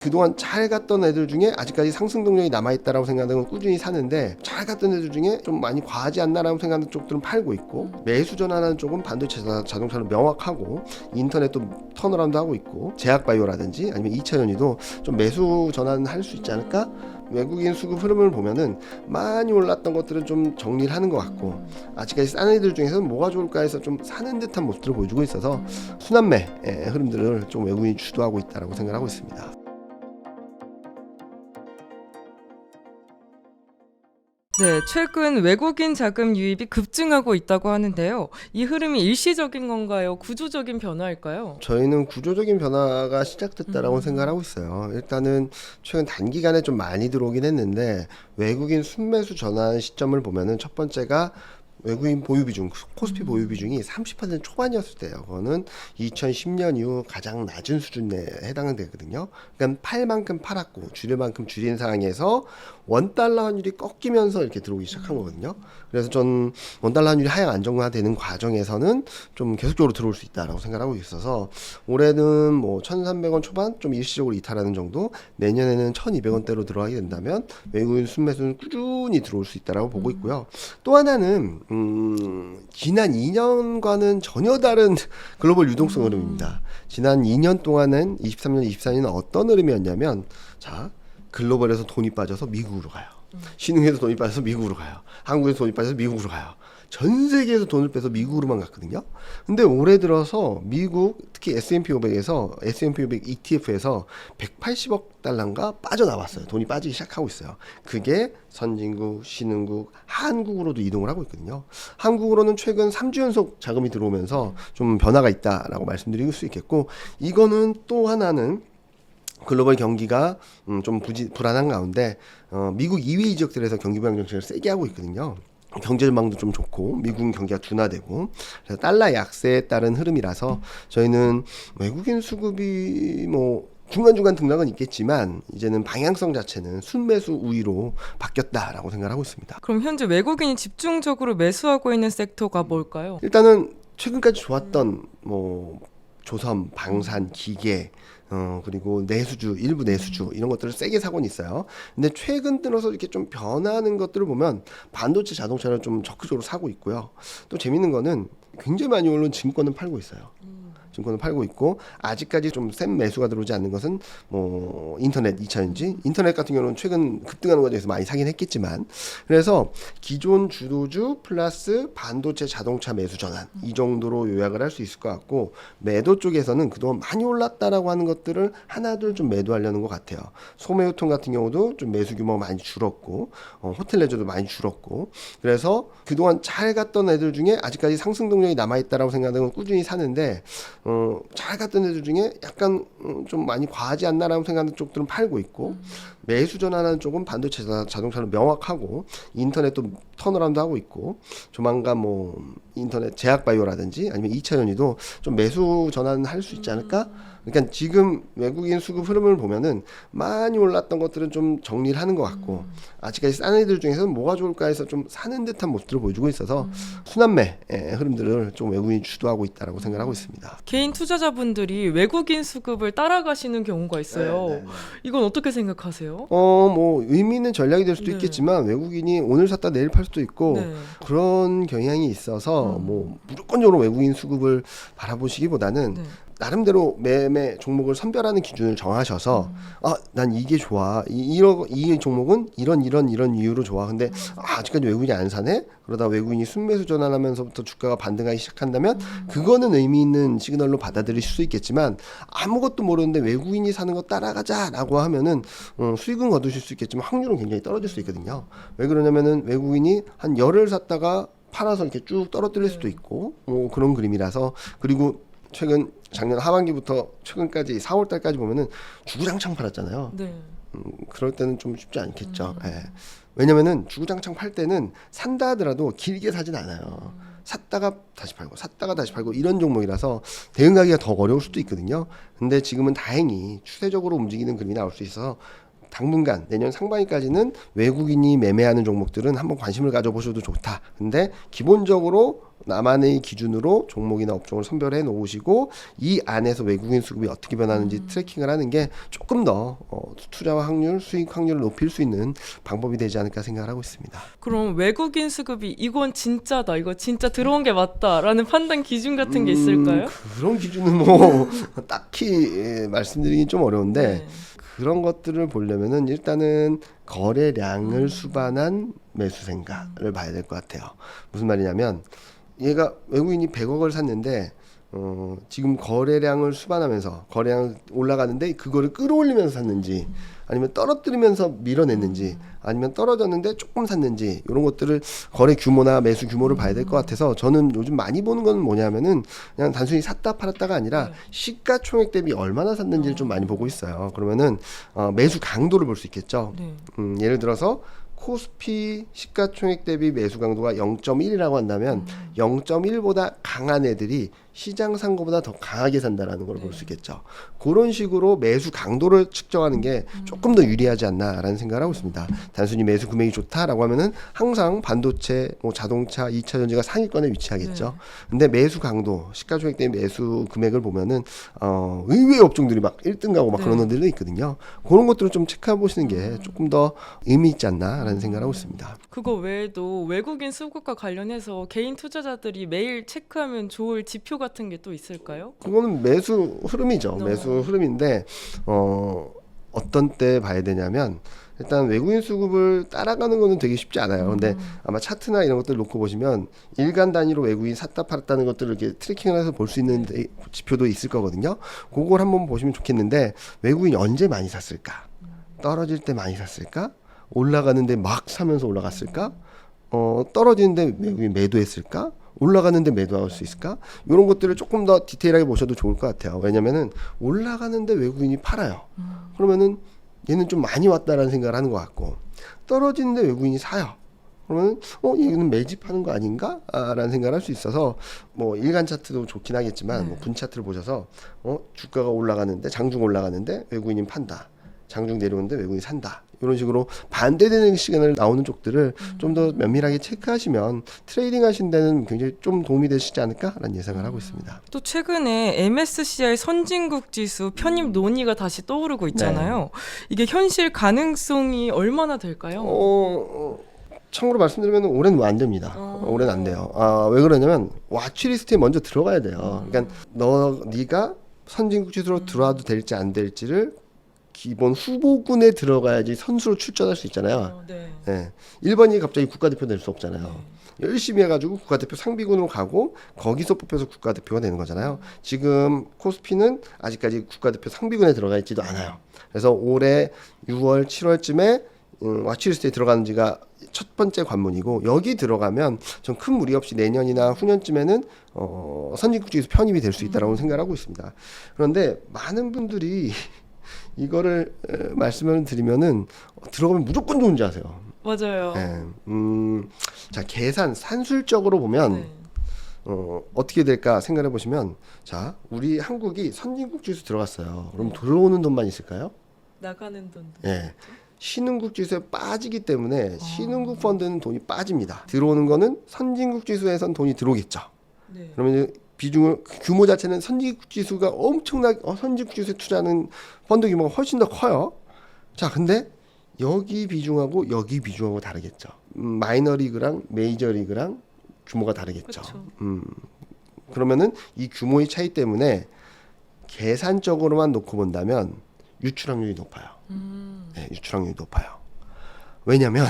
그동안 잘 갔던 애들 중에 아직까지 상승 동력이 남아있다라고 생각하는 건 꾸준히 사는데, 잘 갔던 애들 중에 좀 많이 과하지 않나라고 생각하는 쪽들은 팔고 있고, 매수 전환하는 쪽은 반도체 자동차는 명확하고 인터넷도 턴어라운드 하고 있고, 제약바이오라든지 아니면 2차전지도 좀 매수 전환할 수 있지 않을까? 외국인 수급 흐름을 보면은 많이 올랐던 것들은 좀 정리를 하는 것 같고, 아직까지 싼 애들 중에서는 뭐가 좋을까 해서 좀 사는 듯한 모습들을 보여주고 있어서 순환매 흐름들을 좀 외국인이 주도하고 있다라고 생각하고 있습니다. 네, 최근 외국인 자금 유입이 급증하고 있다고 하는데요. 이 흐름이 일시적인 건가요? 구조적인 변화일까요? 저희는 구조적인 변화가 시작됐다라고 생각을 하고 있어요. 일단은 최근 단기간에 좀 많이 들어오긴 했는데, 외국인 순매수 전환 시점을 보면은 첫 번째가 외국인 보유 비중, 코스피 보유 비중이 30% 초반이었을 때요. 그거는 2010년 이후 가장 낮은 수준에 해당되거든요. 그러니까 팔 만큼 팔았고 줄일 만큼 줄인 상황에서 원달러 환율이 꺾이면서 이렇게 들어오기 시작한 거거든요. 그래서 전 원달러 환율이 하향 안정화되는 과정에서는 좀 계속적으로 들어올 수 있다라고 생각하고 있어서, 올해는 뭐 1,300원 초반 좀 일시적으로 이탈하는 정도, 내년에는 1,200원대로 들어가게 된다면 외국인 순매수는 꾸준히 들어올 수 있다라고 보고 있고요. 또 하나는 지난 2년과는 전혀 다른 글로벌 유동성 흐름입니다. 지난 2년 동안은 23년, 24년은 어떤 흐름이었냐면, 자, 글로벌에서 돈이 빠져서 미국으로 가요. 신흥에서 돈이 빠져서 미국으로 가요. 한국에서 돈이 빠져서 미국으로 가요. 전 세계에서 돈을 빼서 미국으로만 갔거든요. 근데 올해 들어서 미국, 특히 S&P 500에서 S&P 500 ETF에서 180억 달러인가 빠져나왔어요. 돈이 빠지기 시작하고 있어요. 그게 선진국, 신흥국, 한국으로도 이동을 하고 있거든요. 한국으로는 최근 3주 연속 자금이 들어오면서 좀 변화가 있다라고 말씀드릴 수 있겠고, 이거는 또 하나는 글로벌 경기가 좀 불안한 가운데 미국 이외 지역들에서 경기 부양 정책을 세게 하고 있거든요. 경제 전망도 좀 좋고 미국 경기가 둔화되고, 그래서 달러 약세에 따른 흐름이라서 저희는 외국인 수급이 뭐 중간중간 등락은 있겠지만 이제는 방향성 자체는 순매수 우위로 바뀌었다라고 생각하고 있습니다. 그럼 현재 외국인이 집중적으로 매수하고 있는 섹터가 뭘까요? 일단은 최근까지 좋았던 뭐 조선, 방산, 기계, 그리고 내수주, 일부 내수주 이런 것들을 세게 사고는 있어요. 근데 최근 들어서 이렇게 좀 변하는 것들을 보면 반도체 자동차를 좀 적극적으로 사고 있고요. 또 재밌는 거는 굉장히 많이 오른 증권은 팔고 있어요. 증권을 팔고 있고, 아직까지 좀 센 매수가 들어오지 않는 것은 뭐 인터넷 2차전지, 인터넷 같은 경우는 최근 급등하는 과정에서 많이 사긴 했겠지만, 그래서 기존 주도주 플러스 반도체 자동차 매수 전환, 이 정도로 요약을 할 수 있을 것 같고, 매도 쪽에서는 그동안 많이 올랐다라고 하는 것들을 하나둘 좀 매도하려는 것 같아요. 소매유통 같은 경우도 좀 매수 규모가 많이 줄었고, 호텔 레저도 많이 줄었고, 그래서 그동안 잘 갔던 애들 중에 아직까지 상승 동력이 남아있다라고 생각하는 건 꾸준히 사는데, 잘 갔던 애들 중에 약간 좀 많이 과하지 않나라고 생각하는 쪽들은 팔고 있고, 매수 전환하는 쪽은 반도체 자동차는 명확하고 인터넷도 턴어라운드 하고 있고, 조만간 뭐 인터넷 제약바이오라든지 아니면 2차전지도 좀 매수 전환할 수 있지 않을까? 그러니까 지금 외국인 수급 흐름을 보면은 많이 올랐던 것들은 좀 정리를 하는 것 같고, 아직까지 싼 애들 중에서는 뭐가 좋을까 해서 좀 사는 듯한 모습들을 보여주고 있어서 순환매 흐름들을 좀 외국인이 주도하고 있다라고 생각하고 있습니다. 개인 투자자분들이 외국인 수급을 따라가시는 경우가 있어요. 네. 이건 어떻게 생각하세요? 뭐 의미 있는 전략이 될 수도 네. 있겠지만, 외국인이 오늘 샀다 내일 팔 수도 있고, 네. 그런 경향이 있어서 뭐 무조건적으로 외국인 수급을 바라보시기보다는 네. 나름대로 매매 종목을 선별하는 기준을 정하셔서, 난 이게 좋아, 이 종목은 이런 이유로 좋아. 근데 아직까지 외국인이 안 사네. 그러다 외국인이 순매수 전환하면서부터 주가가 반등하기 시작한다면 그거는 의미 있는 시그널로 받아들일 수 있겠지만, 아무것도 모르는데 외국인이 사는 거 따라가자라고 하면은 수익은 거두실 수 있겠지만 확률은 굉장히 떨어질 수 있거든요. 왜 그러냐면은 외국인이 한 열을 샀다가 팔아서 이렇게 쭉 떨어뜨릴 수도 있고, 그런 그림이라서. 그리고 최근 작년 하반기부터 최근까지 4월 달까지 보면은 주구장창 팔았잖아요. 네. 그럴 때는 좀 쉽지 않겠죠. 예. 왜냐면은 주구장창 팔 때는 산다 하더라도 길게 사진 않아요. 샀다가 다시 팔고 샀다가 다시 팔고 이런 종목이라서 대응하기가 더 어려울 수도 있거든요. 근데 지금은 다행히 추세적으로 움직이는 그림이 나올 수 있어서 당분간 내년 상반기까지는 외국인이 매매하는 종목들은 한번 관심을 가져보셔도 좋다. 근데 기본적으로 나만의 기준으로 종목이나 업종을 선별해 놓으시고 이 안에서 외국인 수급이 어떻게 변하는지 트래킹을 하는 게 조금 더 투자와 확률, 수익 확률을 높일 수 있는 방법이 되지 않을까 생각을 하고 있습니다. 그럼 외국인 수급이 이건 진짜다, 이거 진짜 들어온 게 맞다라는 판단 기준 같은 게 있을까요? 그런 기준은 뭐 딱히 말씀드리긴 좀 어려운데 네. 그런 것들을 보려면은 일단은 거래량을 수반한 매수 생각을 봐야 될 것 같아요. 무슨 말이냐면 얘가 외국인이 100억을 샀는데 지금 거래량을 수반하면서 거래량 올라가는데 그거를 끌어올리면서 샀는지 아니면 떨어뜨리면서 밀어냈는지 아니면 떨어졌는데 조금 샀는지 이런 것들을 거래 규모나 매수 규모를 봐야 될 것 같아서 저는 요즘 많이 보는 건 뭐냐면은 그냥 단순히 샀다 팔았다가 아니라 네. 시가총액 대비 얼마나 샀는지를 좀 많이 보고 있어요. 그러면은 매수 강도를 볼 수 있겠죠. 네. 예를 들어서 코스피 시가총액 대비 매수 강도가 0.1이라고 한다면 0.1보다 강한 애들이 시장 산 거보다 더 강하게 산다라는 걸 볼 수 있겠죠. 그런 식으로 매수 강도를 측정하는 게 조금 더 유리하지 않나라는 생각을 하고 있습니다. 단순히 매수 금액이 좋다라고 하면은 항상 반도체, 뭐 자동차, 2차 전지가 상위권에 위치하겠죠. 근데 매수 강도, 시가총액 대비 매수 금액을 보면은 의외의 업종들이 막 1등 가고 막 네. 그런 것들도 있거든요. 그런 것들을 좀 체크해 보시는 게 조금 더 의미 있지 않나라는 생각을 하고 있습니다. 그거 외에도 외국인 수급과 관련해서 개인 투자자들이 매일 체크하면 좋을 지표 같은 게 또 있을까요? 그거는 매수 흐름이죠. 매수 흐름인데 어떤 때 봐야 되냐면 일단 외국인 수급을 따라가는 거는 되게 쉽지 않아요. 근데 아마 차트나 이런 것들 놓고 보시면 일간 단위로 외국인 샀다 팔았다는 것들을 이렇게 트래킹을 해서 볼 수 있는 지표도 있을 거거든요. 그걸 한번 보시면 좋겠는데 외국인이 언제 많이 샀을까? 떨어질 때 많이 샀을까? 올라가는데 막 사면서 올라갔을까? 떨어지는데 외국인 매도했을까? 올라가는데 매도할 수 있을까? 이런 것들을 조금 더 디테일하게 보셔도 좋을 것 같아요. 왜냐면은 올라가는데 외국인이 팔아요. 그러면은 얘는 좀 많이 왔다라는 생각을 하는 것 같고 떨어지는데 외국인이 사요. 그러면 얘는 매집하는 거 아닌가? 라는 생각을 할 수 있어서 뭐 일간 차트도 좋긴 하겠지만 뭐 분 차트를 보셔서 주가가 올라가는데 장중 올라가는데 외국인이 판다. 장중 내려오는데 외국인이 산다. 이런 식으로 반대되는 시간을 나오는 쪽들을 좀 더 면밀하게 체크하시면 트레이딩 하신 데는 굉장히 좀 도움이 되시지 않을까라는 예상을 하고 있습니다. 또 최근에 MSCI 선진국 지수 편입 논의가 다시 떠오르고 있잖아요. 이게 현실 가능성이 얼마나 될까요? 참고로 말씀드리면 올해는 안 됩니다. 올해는 안 돼요. 왜 그러냐면 와치리스트에 먼저 들어가야 돼요. 그러니까 네가 선진국 지수로 들어와도 될지 안 될지를 기본 후보군에 들어가야지 선수로 출전할 수 있잖아요. 네. 네. 1번이 갑자기 국가대표 될 수 없잖아요. 열심히 해가지고 국가대표 상비군으로 가고 거기서 뽑혀서 국가대표가 되는 거잖아요. 지금 코스피는 아직까지 국가대표 상비군에 들어가 있지도 않아요. 그래서 올해 6월, 7월쯤에 와치리스트에 들어가는 지가 첫 번째 관문이고 여기 들어가면 전 큰 무리 없이 내년이나 후년쯤에는 선진국 지수 편입이 될 수 있다고 생각하고 있습니다. 그런데 많은 분들이 이거를 말씀을 드리면은 들어가면 무조건 좋은지 아세요. 맞아요. 네. 자 계산 산술적으로 보면 네. 어떻게 될까 생각해 보시면 자 우리 한국이 선진국 지수 들어갔어요. 그럼 들어오는 돈만 있을까요? 나가는 돈도. 예. 신흥국 지수에 빠지기 때문에 신흥국 펀드는 돈이 빠집니다. 들어오는 거는 선진국 지수에선 돈이 들어오겠죠. 네. 그러면 이제 비중을 규모 자체는 선진국 지수가 엄청나게 선진국 지수에 투자하는 펀드 규모가 훨씬 더 커요. 자, 근데 여기 비중하고 여기 비중하고 다르겠죠. 마이너 리그랑 메이저 리그랑 규모가 다르겠죠. 그쵸. 그러면은 이 규모의 차이 때문에 계산적으로만 놓고 본다면 유출 확률이 높아요. 네, 유출 확률이 높아요. 왜냐하면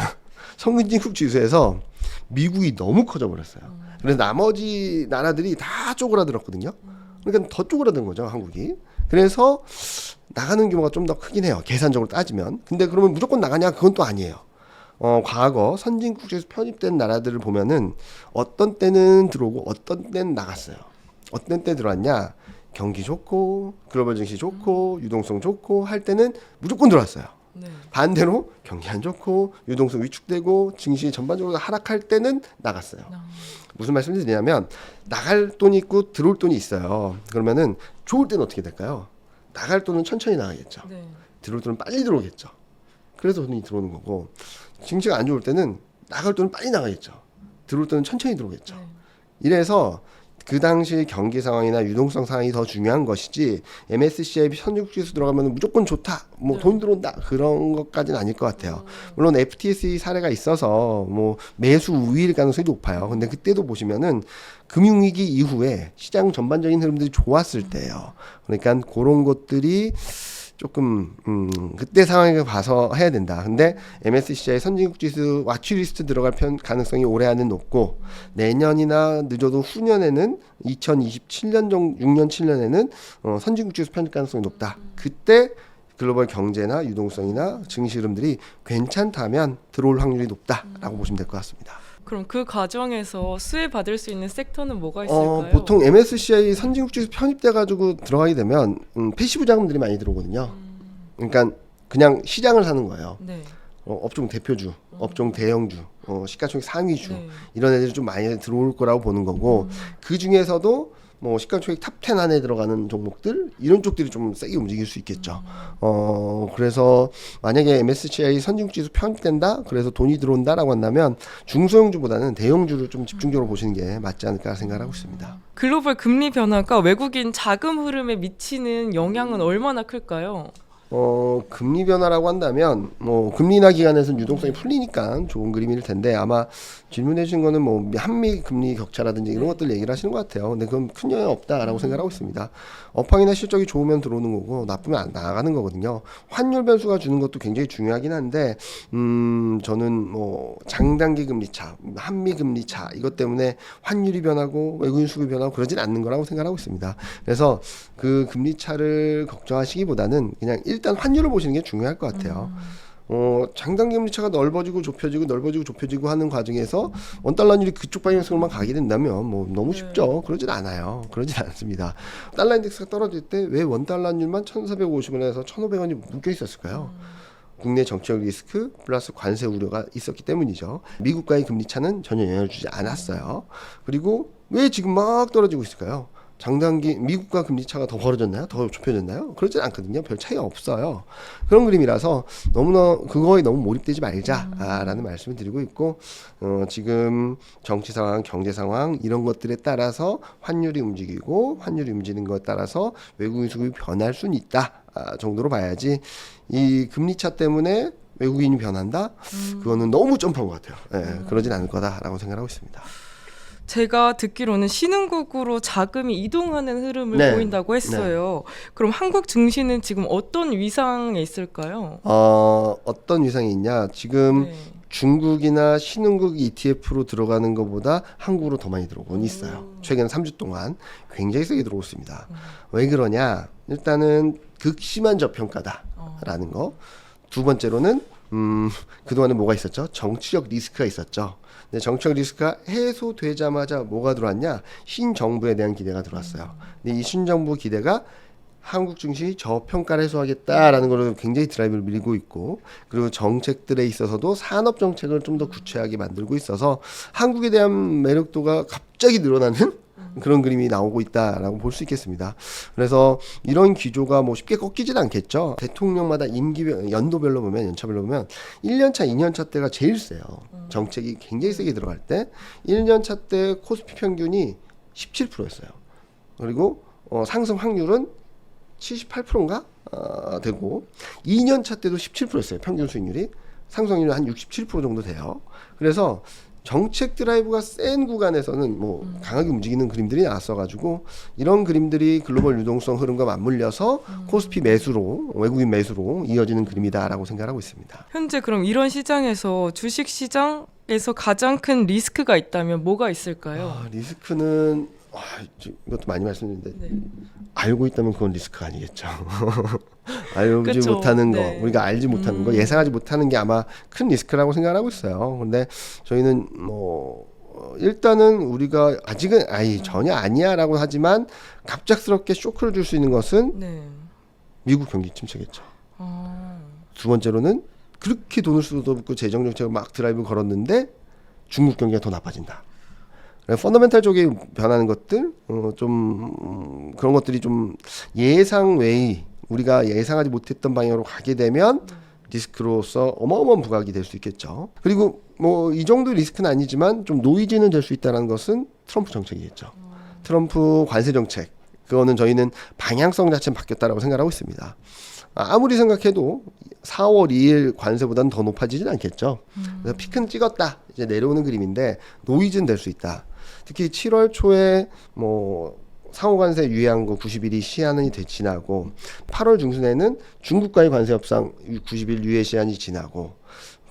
선진국 지수에서 미국이 너무 커져 버렸어요. 그래서 나머지 나라들이 다 쪼그라들었거든요. 그러니까 더 쪼그라든 거죠, 한국이. 그래서 나가는 규모가 좀 더 크긴 해요. 계산적으로 따지면. 근데 그러면 무조건 나가냐? 그건 또 아니에요. 과거 선진국 지수 편입된 나라들을 보면은 어떤 때는 들어오고 어떤 때는 나갔어요. 어떤 때 들어왔냐? 경기 좋고 글로벌 증시 좋고 유동성 좋고 할 때는 무조건 들어왔어요. 네. 반대로 경기 안 좋고 유동성 위축되고 증시 전반적으로 하락할 때는 나갔어요. 무슨 말씀을 드리냐면 나갈 돈이 있고 들어올 돈이 있어요. 그러면은 좋을 때는 어떻게 될까요? 나갈 돈은 천천히 나가겠죠. 네. 들어올 돈은 빨리 들어오겠죠. 그래서 돈이 들어오는 거고 증시가 안 좋을 때는 나갈 돈은 빨리 나가겠죠. 들어올 때는 천천히 들어오겠죠. 네. 이래서 그 당시 경기 상황이나 유동성 상황이 더 중요한 것이지 MSCI 선진국지수 들어가면 무조건 좋다, 뭐 네. 돈 들어온다 그런 것까지는 아닐 것 같아요. 물론 FTSE 사례가 있어서 뭐 매수 우위일 가능성이 높아요. 근데 그때도 보시면은 금융위기 이후에 시장 전반적인 흐름들이 좋았을 때예요. 그러니까 그런 것들이 조금 그때 상황을 봐서 해야 된다. 근데 MSCI 선진국지수 와치리스트 들어갈 가능성이 올해는 높고 내년이나 늦어도 후년에는 2027년 정도 6년 7년에는 선진국지수 편입 가능성이 높다. 그때 글로벌 경제나 유동성이나 증시 흐름들이 괜찮다면 들어올 확률이 높다라고 보시면 될 것 같습니다. 그럼 그 과정에서 수혜 받을 수 있는 섹터는 뭐가 있을까요? 보통 MSCI 선진국지수 편입돼 가지고 들어가게 되면 패시브 자금들이 많이 들어오거든요. 그러니까 그냥 시장을 사는 거예요. 네. 업종 대표주, 업종 대형주, 시가총액 상위주 네. 이런 애들이 좀 많이 들어올 거라고 보는 거고 그 중에서도 뭐 시가총액 탑 10 안에 들어가는 종목들 이런 쪽들이 좀 세게 움직일 수 있겠죠. 그래서 만약에 MSCI 선진국지수 편입된다, 그래서 돈이 들어온다라고 한다면 중소형주보다는 대형주를 좀 집중적으로 보시는 게 맞지 않을까 생각하고 있습니다. 글로벌 금리 변화가 외국인 자금 흐름에 미치는 영향은 얼마나 클까요? 금리 변화라고 한다면 뭐 금리 인하 기간에서는 유동성이 풀리니까 좋은 그림일 텐데 아마 질문해 주신 거는 뭐 한미 금리 격차라든지 이런 것들 얘기를 하시는 것 같아요. 근데 그건 큰 영향 없다라고 생각하고 있습니다. 업황이나 실적이 좋으면 들어오는 거고 나쁘면 안 나가는 거거든요. 환율 변수가 주는 것도 굉장히 중요하긴 한데 저는 뭐 장단기 금리 차, 한미 금리 차 이것 때문에 환율이 변하고 외국인 수급이 변하고 그러진 않는 거라고 생각하고 있습니다. 그래서 그 금리 차를 걱정하시기보다는 그냥 일단 환율을 보시는 게 중요할 것 같아요. 장단기 금리 차가 넓어지고 좁혀지고 하는 과정에서 원달러 환율이 그쪽 방향으로만 가게 된다면 뭐 너무 쉽죠. 그러진 않아요. 그러진 않습니다. 달러 인덱스가 떨어질 때 왜 원달러 환율만 1,450원에서 1,500원이 묶여 있었을까요? 국내 정치적 리스크 플러스 관세 우려가 있었기 때문이죠. 미국과의 금리 차는 전혀 영향을 주지 않았어요. 그리고 왜 지금 막 떨어지고 있을까요? 장단기 미국과 금리 차가 더 벌어졌나요? 더 좁혀졌나요? 그러진 않거든요. 별 차이가 없어요. 그런 그림이라서 너무나 그거에 너무 몰입되지 말자라는 말씀을 드리고 있고 지금 정치 상황, 경제 상황 이런 것들에 따라서 환율이 움직이고 환율이 움직이는 것에 따라서 외국인 수급이 변할 수는 있다 정도로 봐야지 이 금리 차 때문에 외국인이 변한다? 그거는 너무 점프한 것 같아요. 예, 그러진 않을 거다라고 생각하고 있습니다. 제가 듣기로는 신흥국으로 자금이 이동하는 흐름을 네. 보인다고 했어요. 그럼 한국 증시는 지금 어떤 위상에 있을까요? 어떤 위상이 있냐? 지금 네. 중국이나 신흥국 ETF로 들어가는 것보다 한국으로 더 많이 들어오곤 있어요. 최근 3주 동안 굉장히 세게 들어오고 있습니다. 왜 그러냐? 일단은 극심한 저평가다라는 거. 두 번째로는 그동안에 뭐가 있었죠? 정치적 리스크가 있었죠. 근데 정치적 리스크가 해소되자마자 뭐가 들어왔냐? 신정부에 대한 기대가 들어왔어요. 근데 이 신정부 기대가 한국 증시 저평가를 해소하겠다라는 걸로 굉장히 드라이브를 밀고 있고 그리고 정책들에 있어서도 산업 정책을 좀 더 구체하게 만들고 있어서 한국에 대한 매력도가 갑자기 늘어나는 그런 그림이 나오고 있다라고 볼 수 있겠습니다. 그래서 이런 기조가 뭐 쉽게 꺾이진 않겠죠. 대통령마다 연도별로 보면 연차별로 보면 1년차, 2년차 때가 제일 세요. 정책이 굉장히 세게 들어갈 때 1년차 때 코스피 평균이 17%였어요. 그리고 상승 확률은 78%인가 되고 2년차 때도 17%였어요. 평균 수익률이 상승률이 한 67% 정도 돼요. 그래서 정책 드라이브가 센 구간에서는 뭐 강하게 움직이는 그림들이 나왔어가지고 이런 그림들이 글로벌 유동성 흐름과 맞물려서 코스피 매수로 외국인 매수로 이어지는 그림이다라고 생각하고 있습니다. 현재 그럼 이런 시장에서 주식 시장에서 가장 큰 리스크가 있다면 뭐가 있을까요? 리스크는 이것도 많이 말씀드렸는데 네. 알고 있다면 그건 리스크가 아니겠죠. 알지 그쵸. 못하는 거, 네. 우리가 알지 못하는 거, 예상하지 못하는 게 아마 큰 리스크라고 생각하고 있어요. 근데 저희는 뭐 일단은 우리가 아직은 전혀 아니야라고 하지만 갑작스럽게 쇼크를 줄 수 있는 것은 네. 미국 경기 침체겠죠. 아, 두 번째로는 그렇게 돈을 쏟아붓고 재정 정책을 막 드라이브 걸었는데 중국 경기가 더 나빠진다. 펀더멘탈 쪽에 변하는 것들 좀 그런 것들이 좀 예상 외의 우리가 예상하지 못했던 방향으로 가게 되면 리스크로서 어마어마한 부각이 될 수 있겠죠. 그리고 뭐 이 정도 리스크는 아니지만 좀 노이즈는 될 수 있다는 것은 트럼프 정책이겠죠. 트럼프 관세 정책, 그거는 저희는 방향성 자체는 바뀌었다라고 생각하고 있습니다. 아무리 생각해도 4월 2일 관세보다는 더 높아지진 않겠죠. 그래서 피크는 찍었다, 이제 내려오는 그림인데 노이즈는 될 수 있다. 특히 7월 초에 뭐 상호관세 유예한 거 90일이 시한이 지나고 8월 중순에는 중국과의 관세 협상 90일 유예 시한이 지나고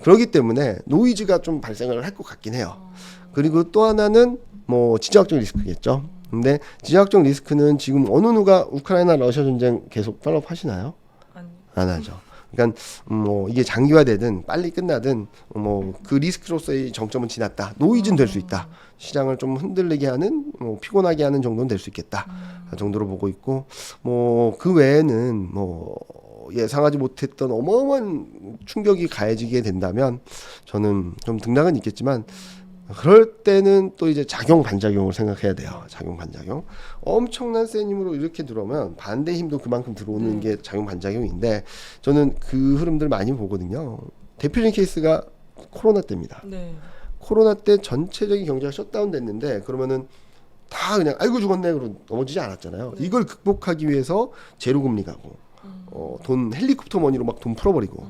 그렇기 때문에 노이즈가 좀 발생을 할 것 같긴 해요. 그리고 또 하나는 뭐 지정학적 리스크겠죠. 근데 지정학적 리스크는 지금 어느 누가 우크라이나 러시아 전쟁 계속 팔로우 하시나요? 안 하죠. 그러니까 뭐 이게 장기화되든 빨리 끝나든 뭐 그 리스크로서의 정점은 지났다. 노이즈는 될 수 있다. 시장을 좀 흔들리게 하는, 뭐 피곤하게 하는 정도는 될 수 있겠다. 그 정도로 보고 있고, 뭐 그 외에는 뭐 예상하지 못했던 어마어마한 충격이 가해지게 된다면 저는 좀 등락은 있겠지만, 그럴 때는 또 이제 작용 반작용을 생각해야 돼요. 작용 반작용. 엄청난 센 힘으로 이렇게 들어오면 반대 힘도 그만큼 들어오는 게 작용 반작용인데, 저는 그 흐름들 많이 보거든요. 대표적인 케이스가 코로나 때입니다. 네. 코로나 때 전체적인 경제가 셧다운 됐는데, 그러면은 다 그냥 아이고 죽었네 그러고 넘어지지 않았잖아요. 이걸 극복하기 위해서 제로금리 가고 돈 헬리콥터 머니로 막 돈 풀어버리고,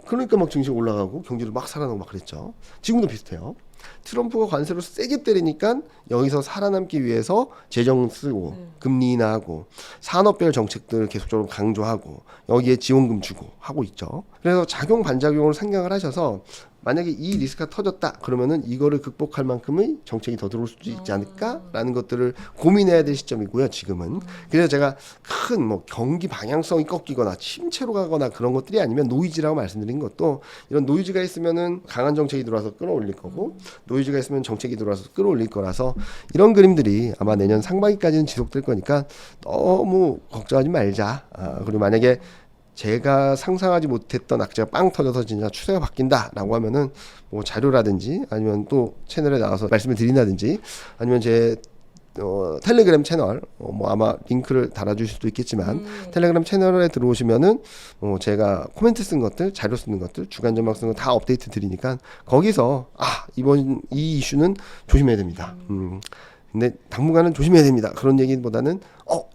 그러니까 막 증시 올라가고 경제를 막 살아나고 막 그랬죠. 지금도 비슷해요. 트럼프가 관세로 세게 때리니까 여기서 살아남기 위해서 재정 쓰고 금리 인하하고 산업별 정책들을 계속적으로 강조하고 여기에 지원금 주고 하고 있죠. 그래서 작용 반작용을 생각을 하셔서 만약에 이 리스크가 터졌다 그러면은 이거를 극복할 만큼의 정책이 더 들어올 수도 있지 않을까라는 것들을 고민해야 될 시점이고요, 지금은. 그래서 제가 큰 뭐 경기 방향성이 꺾이거나 침체로 가거나 그런 것들이 아니면 노이즈라고 말씀드린 것도, 이런 노이즈가 있으면은 강한 정책이 들어와서 끌어올릴 거고, 노이즈가 있으면 정책이 들어와서 끌어올릴 거라서 이런 그림들이 아마 내년 상반기까지는 지속될 거니까 너무 걱정하지 말자. 그리고 만약에 제가 상상하지 못했던 악재가 빵 터져서 진짜 추세가 바뀐다라고 하면은 뭐 자료라든지 아니면 또 채널에 나와서 말씀을 드린다든지 아니면 제 텔레그램 채널 뭐 아마 링크를 달아주실 수도 있겠지만 텔레그램 채널에 들어오시면은 제가 코멘트 쓴 것들, 자료 쓰는 것들, 주간 전망 쓰는 거 다 업데이트 드리니까 거기서 이번 이 이슈는 조심해야 됩니다. 근데 당분간은 조심해야 됩니다. 그런 얘기보다는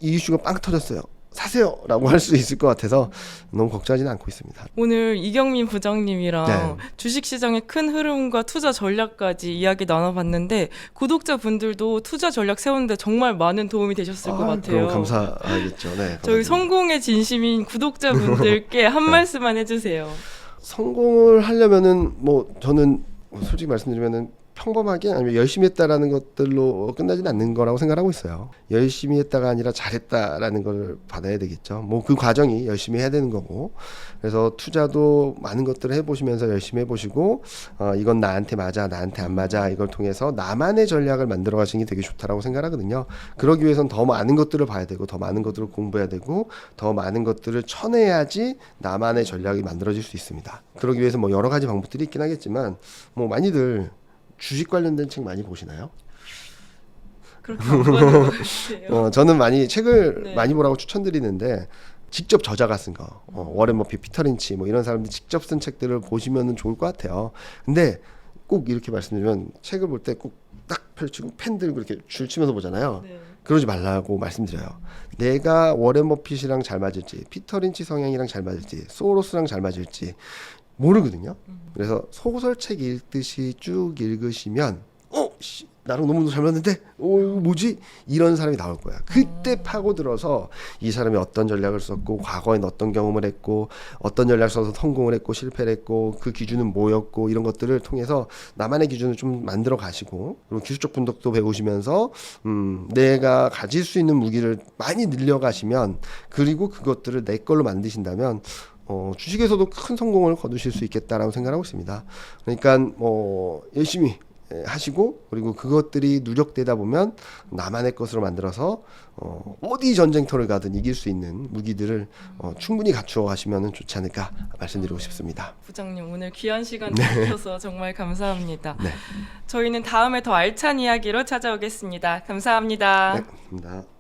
이 이슈가 빵 터졌어요, 사세요 라고 할 수 있을 것 같아서 너무 걱정하지는 않고 있습니다. 오늘 이경민 부장님이랑 네. 주식시장의 큰 흐름과 투자 전략까지 이야기 나눠봤는데, 구독자분들도 투자 전략 세우는데 정말 많은 도움이 되셨을 것 같아요. 그럼 감사하겠죠. 네, 저희 감사드립니다. 성공의 진심인 구독자분들께 한 말씀만 해주세요. 성공을 하려면은 뭐 저는 솔직히 말씀드리면은 평범하게 아니면 열심히 했다라는 것들로 끝나지는 않는 거라고 생각하고 있어요. 열심히 했다가 아니라 잘했다라는 걸 받아야 되겠죠. 뭐 그 과정이 열심히 해야 되는 거고, 그래서 투자도 많은 것들을 해보시면서 열심히 해보시고 이건 나한테 맞아, 나한테 안 맞아, 이걸 통해서 나만의 전략을 만들어 가시는 게 되게 좋다라고 생각하거든요. 그러기 위해선 더 많은 것들을 봐야 되고, 더 많은 것들을 공부해야 되고, 더 많은 것들을 쳐내야지 나만의 전략이 만들어질 수 있습니다. 그러기 위해서 뭐 여러 가지 방법들이 있긴 하겠지만, 뭐 많이들 주식 관련된 책 많이 보시나요? 그렇게 안 보는 것 같아요. 저는 많이 책을 네. 많이 보라고 추천드리는데, 직접 저자가 쓴 거, 워렌 버핏, 피터 린치 뭐 이런 사람들이 직접 쓴 책들을 보시면은 좋을 것 같아요. 근데 꼭 이렇게 말씀드리면, 책을 볼 때 꼭 딱 펼치고 펜 들고 이렇게 줄 치면서 보잖아요. 네. 그러지 말라고 말씀드려요. 내가 워렌 버핏이랑 잘 맞을지, 피터 린치 성향이랑 잘 맞을지, 소로스랑 잘 맞을지 모르거든요. 그래서 소설책 읽듯이 쭉 읽으시면 나랑 너무 잘 맞는데 뭐지? 이런 사람이 나올 거야. 그때 파고들어서 이 사람이 어떤 전략을 썼고, 과거엔 어떤 경험을 했고, 어떤 전략을 써서 성공을 했고 실패를 했고, 그 기준은 뭐였고, 이런 것들을 통해서 나만의 기준을 좀 만들어 가시고, 그리고 기술적 분석도 배우시면서 내가 가질 수 있는 무기를 많이 늘려가시면, 그리고 그것들을 내 걸로 만드신다면 주식에서도 큰 성공을 거두실 수 있겠다라고 생각하고 있습니다. 그러니까 열심히 하시고, 그리고 그것들이 누적되다 보면 나만의 것으로 만들어서 어디 전쟁터를 가든 이길 수 있는 무기들을 충분히 갖추어 가시면 좋지 않을까 말씀드리고 싶습니다. 부장님, 오늘 귀한 시간 주셔서 정말 감사합니다. 네. 저희는 다음에 더 알찬 이야기로 찾아오겠습니다. 감사합니다. 네, 감사합니다.